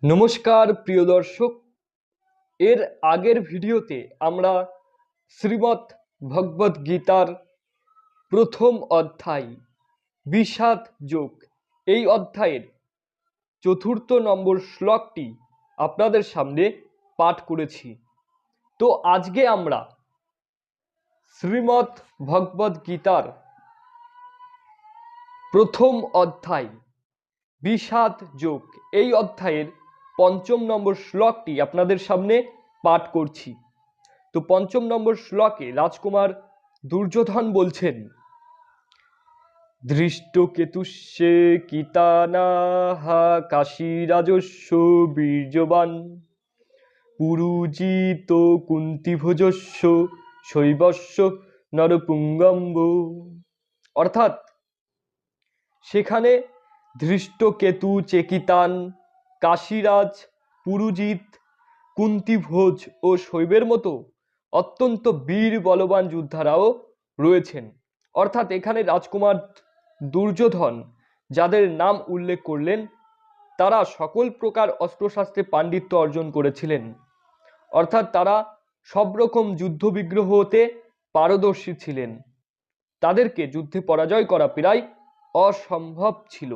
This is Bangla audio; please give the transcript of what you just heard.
নমস্কার প্রিয় দর্শক, এর আগের ভিডিওতে আমরা শ্রীমদ্ ভগবদ গীতার প্রথম অধ্যায় বিষাদ যোগ এই অধ্যায়ের ৪র্থ নম্বর শ্লোকটি আপনাদের সামনে পাঠ করেছি। তো আজকে আমরা শ্রীমদ্ ভগবদ গীতার প্রথম অধ্যায় বিষাদ যোগ এই অধ্যায়ের ৫ম নম্বর শ্লোকটি আপনাদের সামনে পাঠ করছি। তো ৫ম নম্বর শ্লোকে রাজকুমার দুর্যোধন বলছেন, দৃষ্টকেতুষ্যে কিতানাহা কাশীরাজস্য বীর্যবান পুরুজিত কুন্তিভোজস্য শৈবস্য নরপুঙ্গম্ব। অর্থাৎ সেখানে ধৃষ্টকেতু, চেকিতান, কাশীরাজ, পুরুজিত, কুন্তিভোজ ও শৈবের মতো অত্যন্ত বীর বলবান যোদ্ধারাও রয়েছেন। অর্থাৎ এখানে রাজকুমার দুর্যোধন যাদের নাম উল্লেখ করলেন তারা সকল প্রকার অস্ত্রশাস্ত্রে পাণ্ডিত্য অর্জন করেছিলেন। অর্থাৎ তারা সব রকম যুদ্ধ বিগ্রহতে পারদর্শী ছিলেন। তাদেরকে যুদ্ধে পরাজয় করা প্রায় অসম্ভব ছিল।